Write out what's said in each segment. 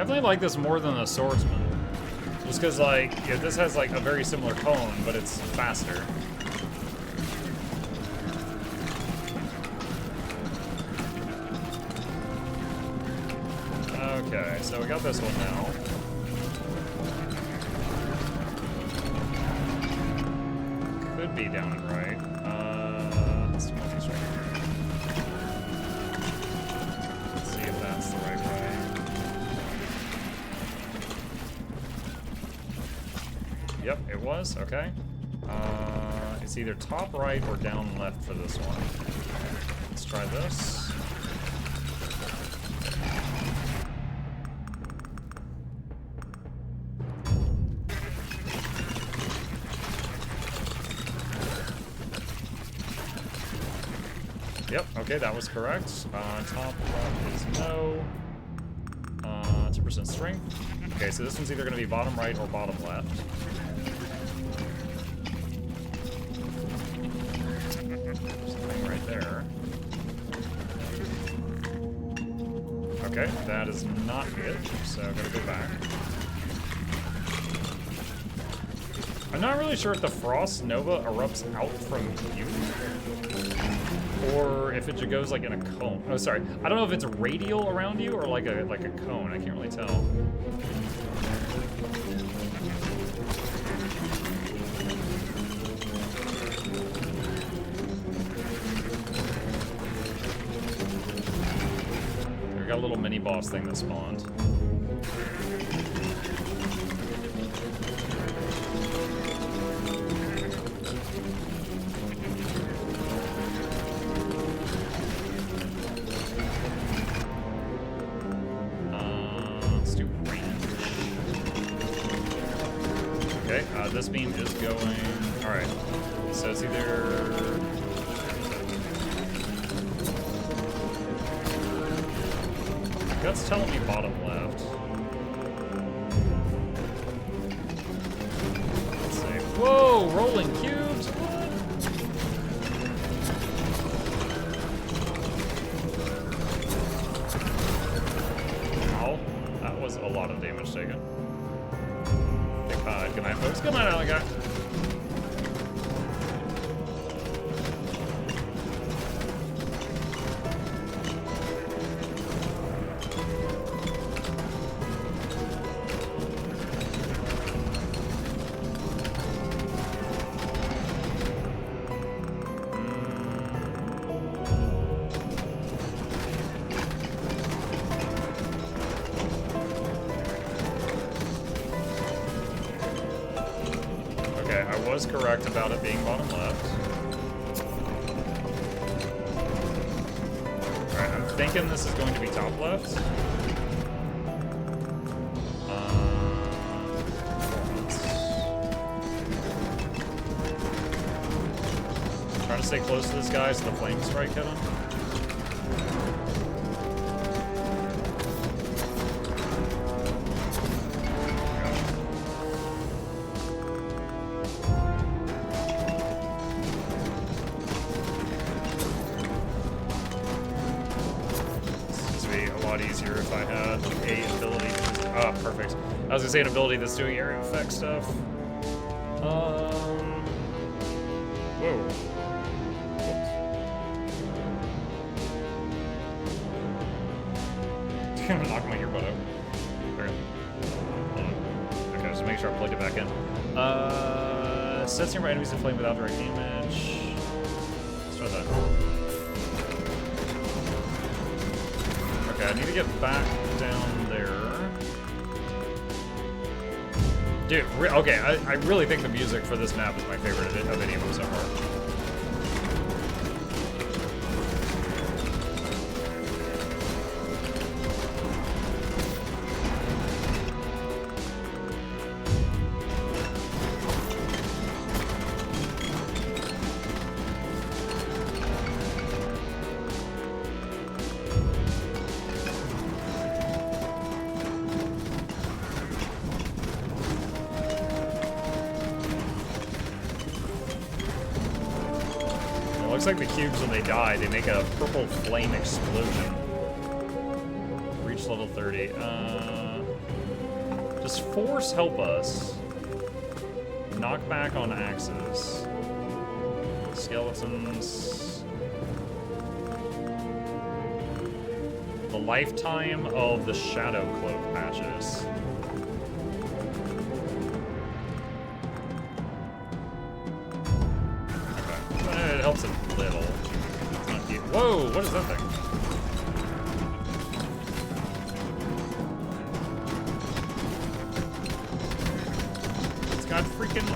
Definitely like this more than the Swordsman. Just because, like, yeah, this has, like, a very similar cone, but it's faster. Okay, so we got this one now. Could be down and right. Let's do one of these right here. Let's see if that's the right way. Yep, it was. Okay. It's either top right or down left for this one. Let's try this. Yep, okay, that was correct. Top left is no. 2% strength. Okay, so this one's either going to be bottom right or bottom left. Something right there. Okay, that is not it, so I'm going to go back. I'm not really sure if the Frost Nova erupts out from you, or if it just goes like in a cone. Oh, sorry. I don't know if it's radial around you or like a cone. I can't really tell. We got a little mini boss thing that spawned. This beam is going... Alright. So it's either... That's telling me bottom left. Let's see. Whoa! Rolling cubes! What? Ow. That was a lot of damage taken. Good night, folks. Good night, Alligator. Was correct about it being bottom left. Alright, I'm thinking this is going to be top left. Trying to stay close to this guy so the flame strike hit him. Easier if I had a ability. Perfect. I was gonna say an ability that's doing area effect stuff. Whoa. I'm gonna knock my earbud out. Okay. Okay, just make sure I plug it back in. Sets nearby enemies inflamed without direct damage. Let's try that. Okay, I need to get back down there. Dude, okay, I really think the music for this map is my favorite of any of them so far. Looks like the cubes, when they die, they make a purple flame explosion. Reach level 30. Does Force help us? Knockback on axes. Skeletons. The lifetime of the Shadow Cloak patches. Okay. It helps a little. It's not huge. Whoa, what is that thing?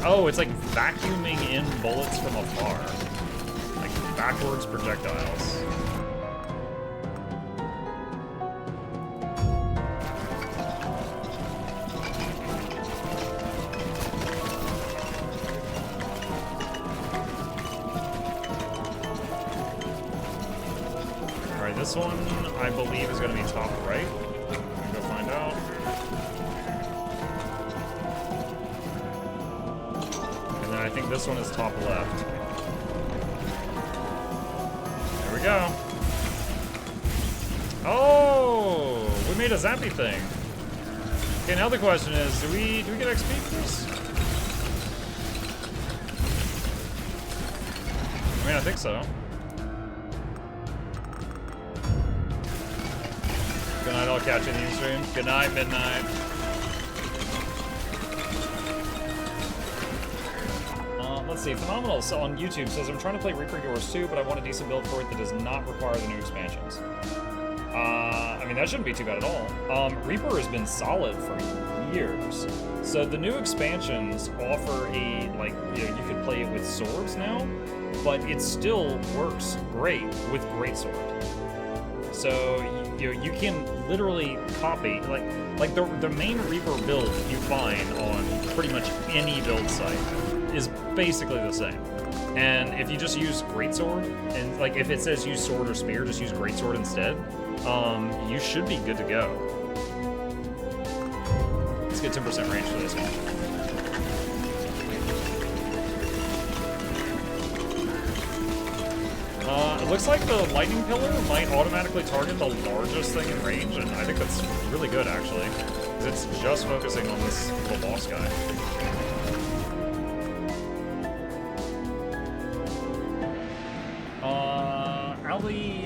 Oh, it's like vacuuming in bullets from afar. Like backwards projectiles. Alright, this one I believe is going to be top right. I'm go find out. I think this one is top left. There we go. Oh, we made a zappy thing. Okay, now the question is, do we get XP for this? I mean, I think so. Good night, I'll catch you in the stream. Good night, midnight. Let's see, Phenomenal on YouTube says, I'm trying to play Reaper Yours too, but I want a decent build for it that does not require the new expansions. I mean, that shouldn't be too bad at all. Reaper has been solid for years. So the new expansions offer a, like, you know, you could play it with swords now, but it still works great with Greatsword. So, you know, you can literally copy, like the main Reaper build you find on pretty much any build site is basically the same. And if you just use Greatsword, and like if it says use sword or spear, just use Greatsword instead, you should be good to go. Let's get 10% range for this one. It looks like the lightning pillar might automatically target the largest thing in range, and I think that's really good actually, because it's just focusing on this little boss guy.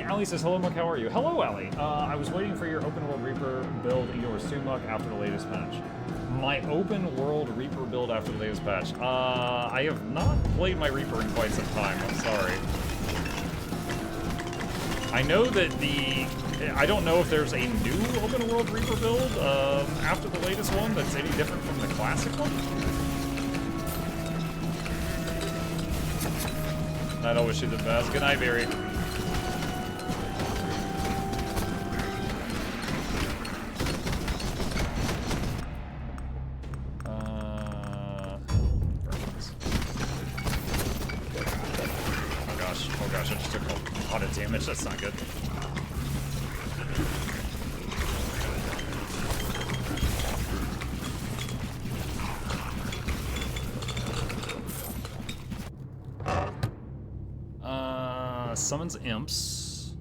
Ali says, hello, Muck, how are you? Hello, Ali. I was waiting for your open world Reaper build yours too, Muck, after the latest patch. My open world Reaper build after the latest patch. I have not played my Reaper in quite some time, I'm sorry. I know that I don't know if there's a new open world Reaper build after the latest one that's any different from the classic one. I'd always shoot the best. Good night, Barry. Damage, that's not good. Summons imps.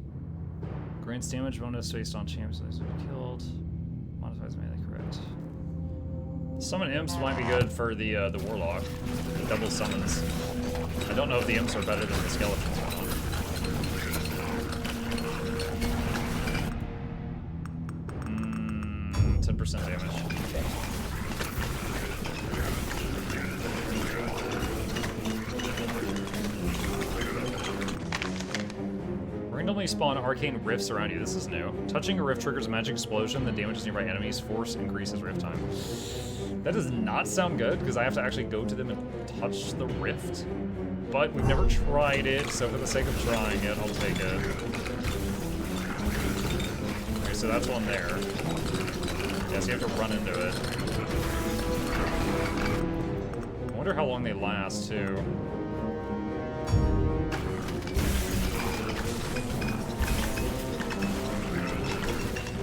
Grants damage bonus based on champions that have been killed. Modifies melee, correct. Summon imps might be good for the warlock. Double summons. I don't know if the imps are better than the skeletons or not. 10% damage. Randomly spawn arcane rifts around you. This is new. Touching a rift triggers a magic explosion that damages nearby enemies. Force increases rift time. That does not sound good, because I have to actually go to them and touch the rift. But we've never tried it, so for the sake of trying it, I'll take it. Okay, so that's one there. Yes, you have to run into it. I wonder how long they last, too.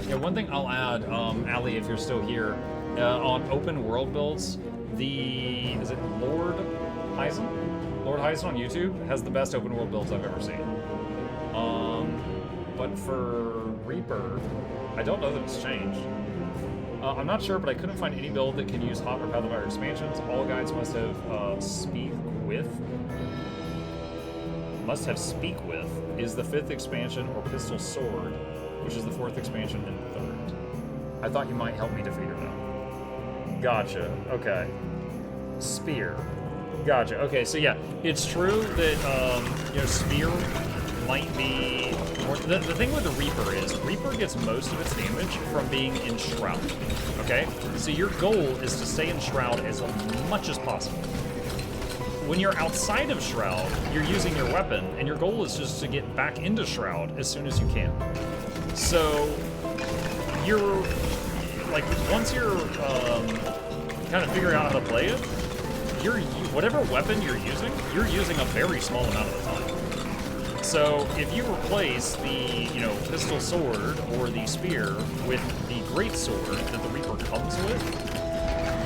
Yeah, one thing I'll add, Ali, if you're still here, on open world builds, is it Lord Heisen? Lord Heisen on YouTube has the best open world builds I've ever seen. But for Reaper, I don't know that it's changed. I'm not sure, but I couldn't find any build that can use Hot or Path of Fire expansions. All guides must have Speak With. Must have Speak With is the 5th expansion, or Pistol Sword, which is the 4th expansion and 3rd. I thought you might help me to figure it out. Gotcha. Okay. Spear. Gotcha. Okay, so yeah, it's true that Spear might be more. The thing with the Reaper is Reaper gets most of its damage from being in Shroud. Okay, so your goal is to stay in Shroud as much as possible. When you're outside of Shroud, you're using your weapon, and your goal is just to get back into Shroud as soon as you can. So you're like, once you're kind of figuring out how to play it, whatever weapon you're using a very small amount of the time. So if you replace the, pistol sword or the spear with the great sword that the Reaper comes with,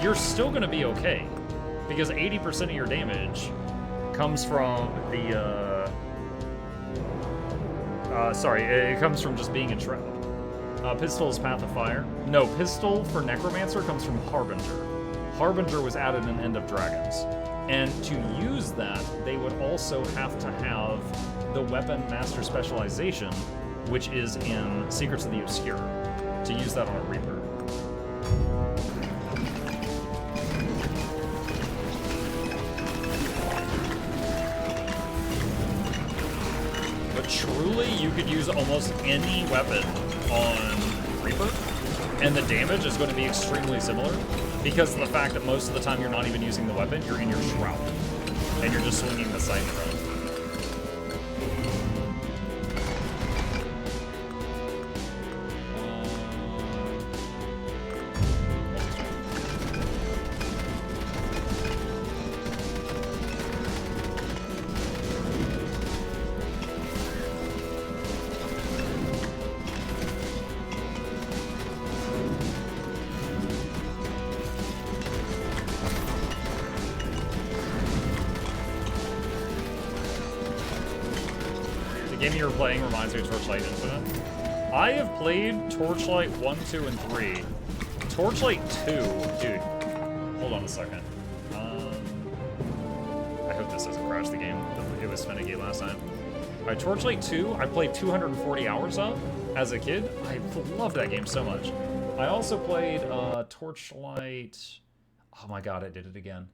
you're still going to be okay, because 80% of your damage comes from the it comes from just being in Shroud. Pistol is Path of Fire. No, Pistol for Necromancer comes from Harbinger. Harbinger was added in End of Dragons. And to use that, they would also have to have the Weapon Master Specialization, which is in Secrets of the Obscure, to use that on a Reaper. But truly, you could use almost any weapon on Reaper, and the damage is going to be extremely similar, because of the fact that most of the time you're not even using the weapon, you're in your Shroud, and you're just swinging the scythe around. You were playing reminds me of Torchlight Infinite. I have played Torchlight 1, 2, and 3. Torchlight 2, dude. Hold on a second. I hope this doesn't crash the game. It was finicky last night. Alright, Torchlight 2, I played 240 hours of as a kid. I loved that game so much. I also played Torchlight... Oh my god, I did it again.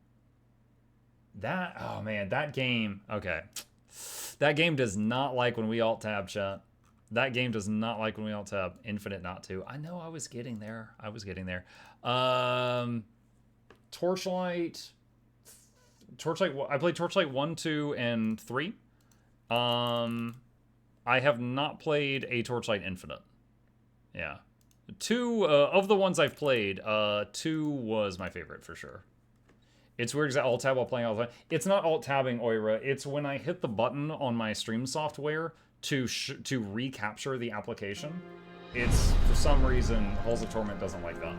Oh man, that game... Okay. That game does not like when we alt-tab, chat. That game does not like when we alt-tab. Infinite not to. I know, I was getting there. Torchlight... I played Torchlight 1, 2, and 3. I have not played a Torchlight Infinite. Yeah. 2, of the ones I've played, 2 was my favorite for sure. It's weird because I alt-tab while playing all the time. It's not alt-tabbing, Oira. It's when I hit the button on my stream software to recapture the application. It's, for some reason, Halls of Torment doesn't like that.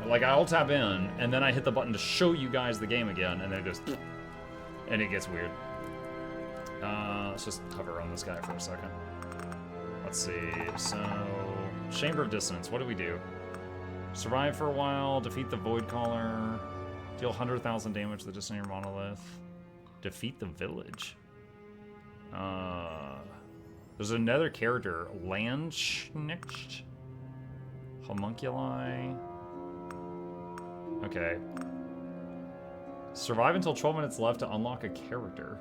Like, I alt-tab in, and then I hit the button to show you guys the game again, and then it goes... And it gets weird. Let's just hover on this guy for a second. Let's see. So, Chamber of Dissonance. What do we do? Survive for a while, defeat the Void Caller... Deal 100,000 damage to the Distant Monolith. Defeat the village. There's another character. Landschnicht? Homunculi? Okay. Survive until 12 minutes left to unlock a character.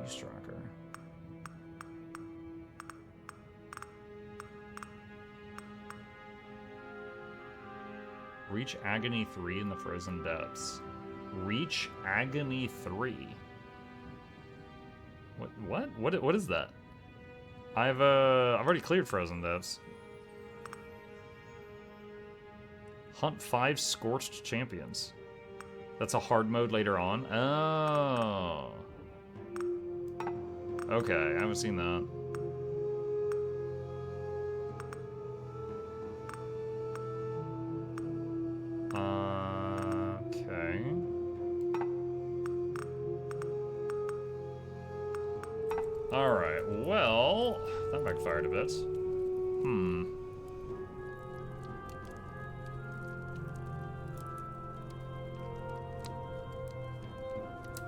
Tracker. Reach Agony 3 in the Frozen Depths. Reach Agony 3. What is that? I've already cleared Frozen Depths. Hunt 5 Scorched Champions. That's a hard mode later on. Oh. Okay, I haven't seen that. Okay. Alright, well, that backfired a bit.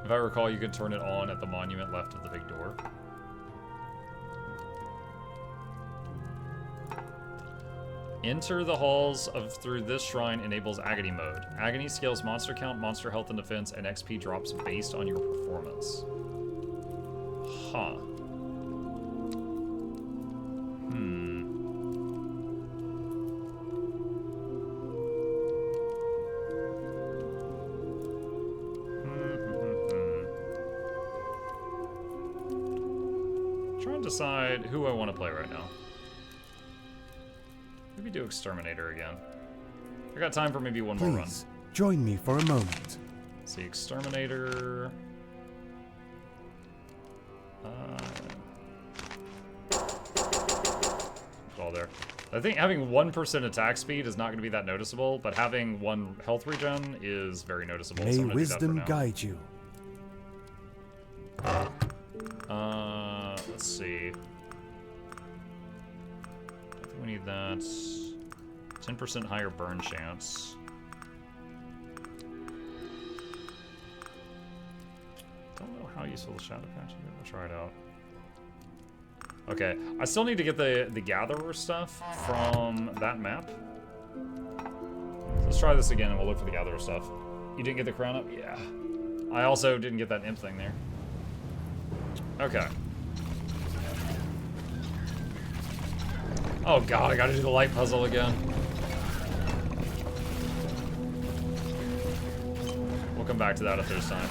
If I recall, you can turn it on at the monument left of the big door. Enter the halls through this shrine enables Agony mode. Agony scales monster count, monster health and defense, and XP drops based on your performance. Huh. Trying to decide who I want to play right now. Maybe do Exterminator again. I got time for maybe one more run. Please, join me for a moment. Let's see, Exterminator. All there. I think having 1% attack speed is not going to be that noticeable, but having 1 health regen is very noticeable. May so wisdom guide you. Let's see. I think we need that. 10% higher burn chance. Don't know how useful the shadow patch is. We'll try it out. Okay, I still need to get the gatherer stuff from that map. So let's try this again and we'll look for the gatherer stuff. You didn't get the crown up? Yeah. I also didn't get that imp thing there. Okay. Oh god, I gotta do the light puzzle again. We'll come back to that if there's time.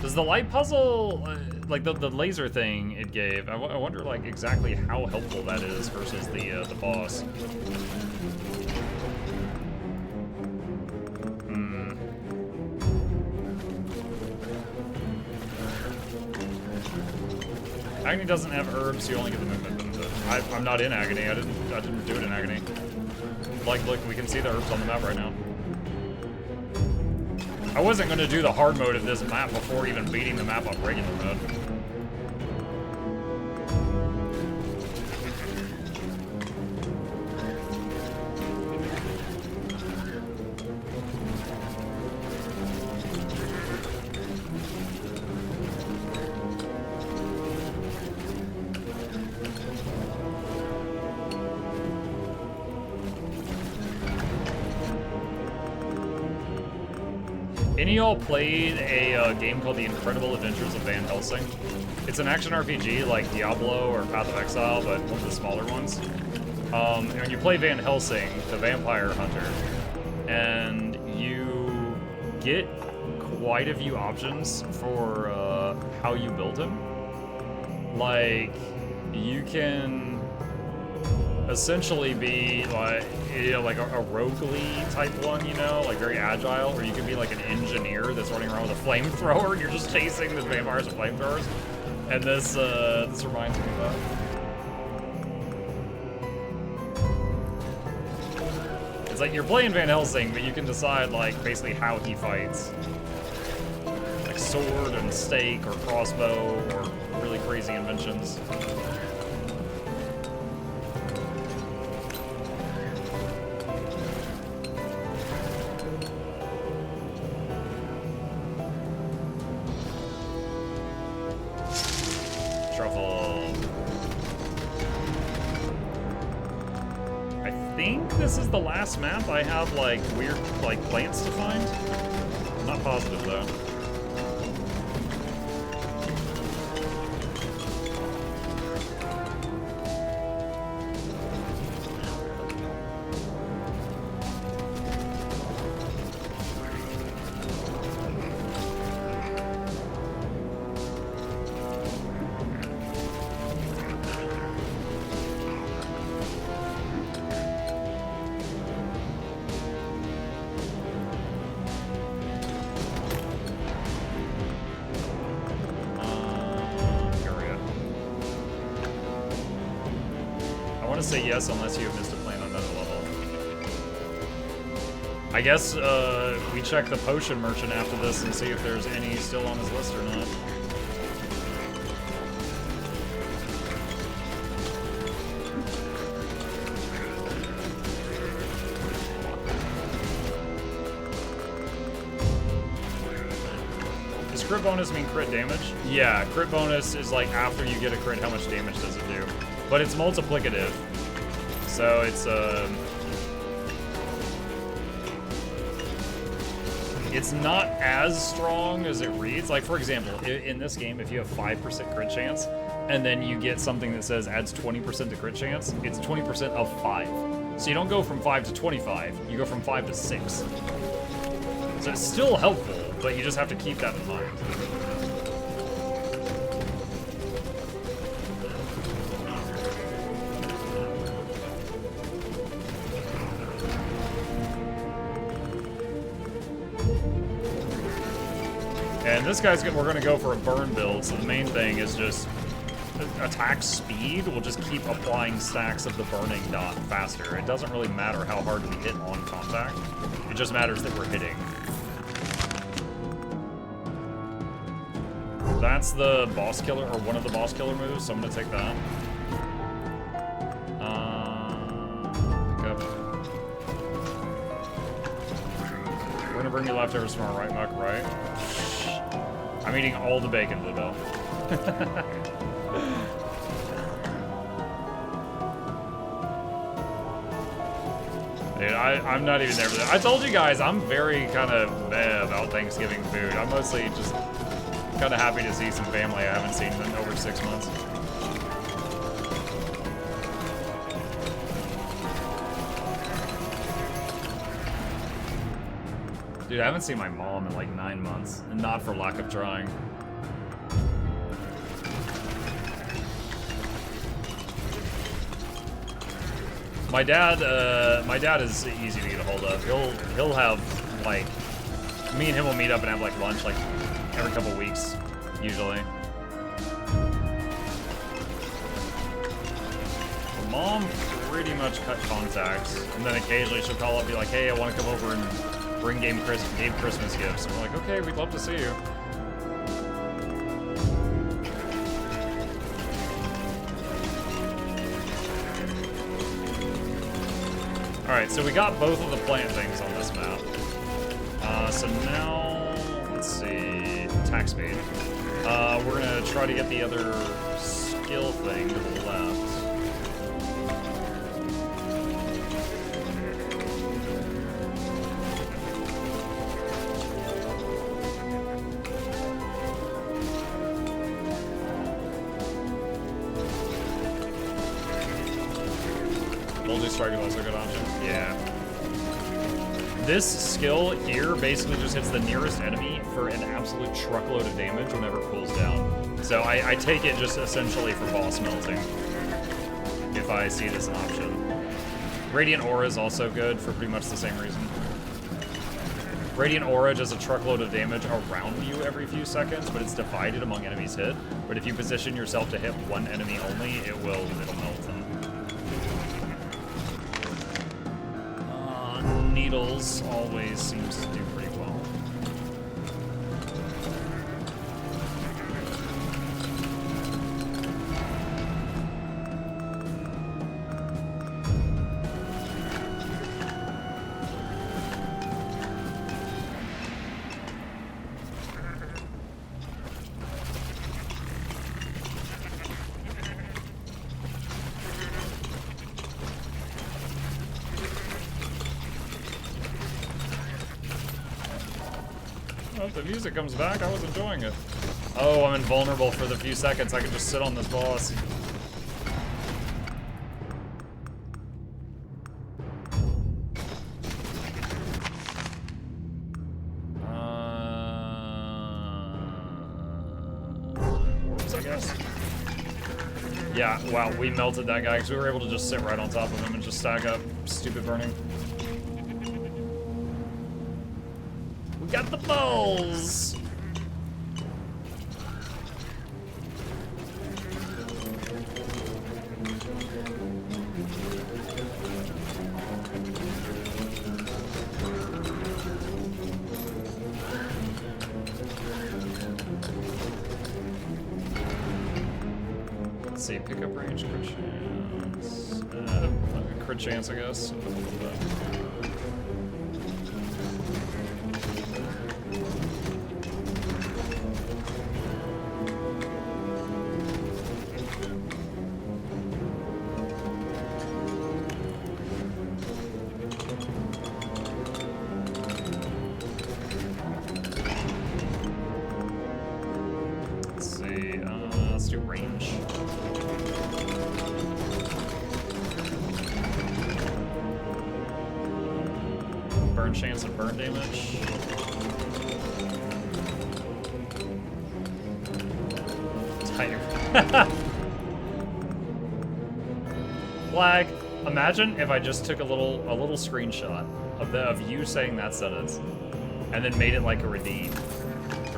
Does the light puzzle, like the laser thing it gave, I wonder like exactly how helpful that is versus the boss. Agony doesn't have herbs, you only get the movement benefit. I'm not in Agony, I didn't do it in Agony. Like, look, we can see the herbs on the map right now. I wasn't going to do the hard mode of this map before even beating the map on regular mode. Any of y'all played a game called The Incredible Adventures of Van Helsing? It's an action RPG like Diablo or Path of Exile, but one of the smaller ones. And when you play Van Helsing, the vampire hunter, and you get quite a few options for how you build him. Like, you can essentially be like, you know, like a roguely type one, you know, like very agile, or you could be like an engineer that's running around with a flamethrower and you're just chasing the vampires with flamethrowers. And this reminds me of that. It's like you're playing Van Helsing, but you can decide like basically how he fights. Like sword and stake or crossbow or really crazy inventions. This is the last map I have like weird like plants to find. I'm not positive though. Say yes unless you have missed a plan on another level. I guess we check the potion merchant after this and see if there's any still on his list or not. Does crit bonus mean crit damage? Yeah, crit bonus is like after you get a crit, how much damage does it do? But it's multiplicative. So it's not as strong as it reads. Like, for example, in this game, if you have 5% crit chance, and then you get something that says adds 20% to crit chance, it's 20% of 5. So you don't go from 5 to 25, you go from 5 to 6. So it's still helpful, but you just have to keep that in mind. And this guy's we're gonna go for a burn build, so the main thing is just attack speed. We'll just keep applying stacks of the burning dot faster. It doesn't really matter how hard we hit on contact. It just matters that we're hitting. That's the boss killer, or one of the boss killer moves, so I'm gonna take that. Pick up. We're gonna bring you leftovers from our right, Muck, right? I'm eating all the bacon, Bluebell. Dude, I'm not even there for that. I told you guys, I'm very kind of meh about Thanksgiving food. I'm mostly just kind of happy to see some family I haven't seen in over 6 months. Dude, I haven't seen my mom in like 9 months, and not for lack of trying. My dad is easy to get a hold of. He'll have like, me and him will meet up and have like lunch like every couple weeks, usually. Well, Mom pretty much cut contacts, and then occasionally she'll call up and be like, hey, I want to come over and bring Gabe Christmas gifts. And we're like, okay, we'd love to see you. Alright, so we got both of the plant things on this map. So now, let's see, attack speed. We're gonna try to get the other skill thing to the left. Strike is also a good option. Yeah. This skill here basically just hits the nearest enemy for an absolute truckload of damage whenever it pulls down. So I take it just essentially for boss melting, if I see it as an option. Radiant Aura is also good for pretty much the same reason. Radiant Aura does a truckload of damage around you every few seconds, but it's divided among enemies hit. But if you position yourself to hit one enemy only, it'll melt them. Needles always seems to do pretty well. If the music comes back, I was enjoying it. Oh, I'm invulnerable for the few seconds. I can just sit on this boss. Whoops, I guess. Yeah, wow, we melted that guy because we were able to just sit right on top of him and just stack up stupid burning. Got the balls! Let's see, pickup range, crit chance. Crit chance, I guess. Let's do range. Burn chance and burn damage. Tighter. Flag. Imagine if I just took a little screenshot of you saying that sentence, and then made it like a redeem.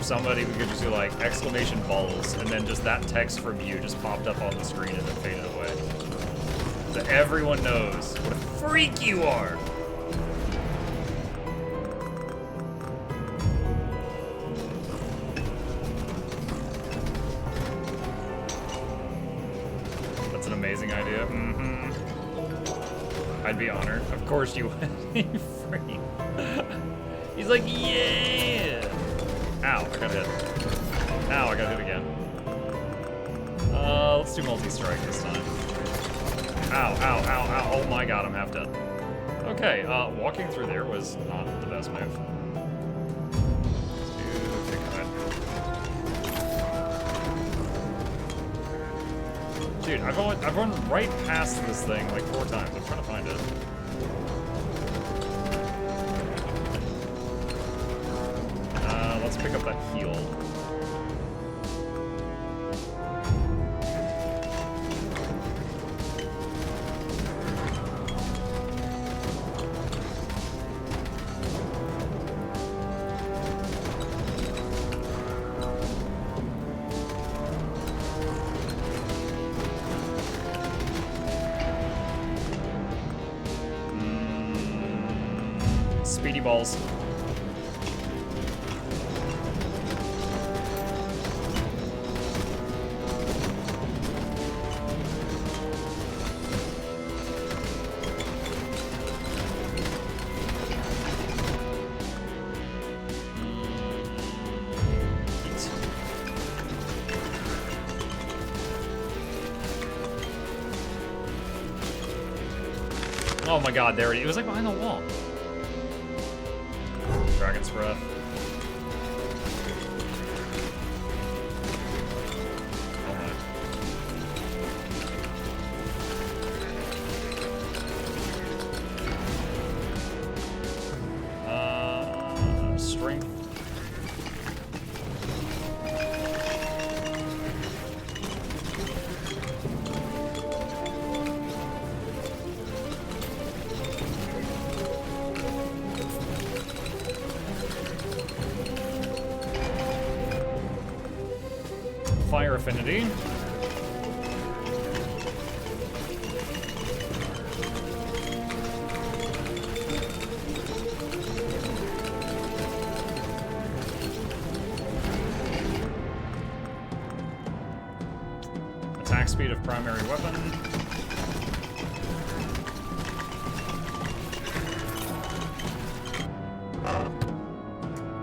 Somebody, we could just do like exclamation balls, and then just that text from you just popped up on the screen and then faded away. So everyone knows what a freak you are. That's an amazing idea. Mm-hmm. I'd be honored. Of course you would. You freak. He's like, yeah. Ow, I got hit. Ow, I got hit again. Let's do multi-strike this time. Ow, ow, ow, ow. Oh my god, I'm half dead. Okay, walking through there was not the best move. Let's do kick. Dude, I've run right past this thing like 4 times. I'm trying to find it. Let's pick up that heal. Speedy balls. Oh my god, there it was like behind the wall. Dragon's Breath. Oh my. Strength. Fire affinity. Attack speed of primary weapon.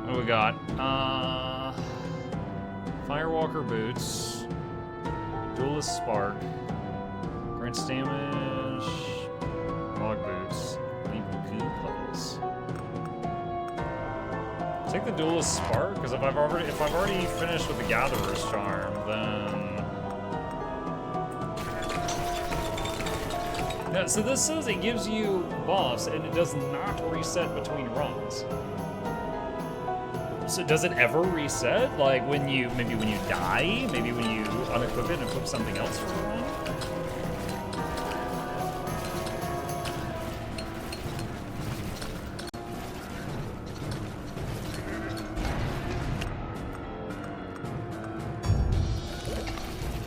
What do we got? Firewalker boots, duelist spark, grants damage, fog boots, leave goop levels. Take the duelist spark, because if I've already finished with the gatherer's charm, then yeah. So this says it gives you buffs and it does not reset between runs. So does it ever reset? Like maybe when you die? Maybe when you unequip it and equip something else for a run?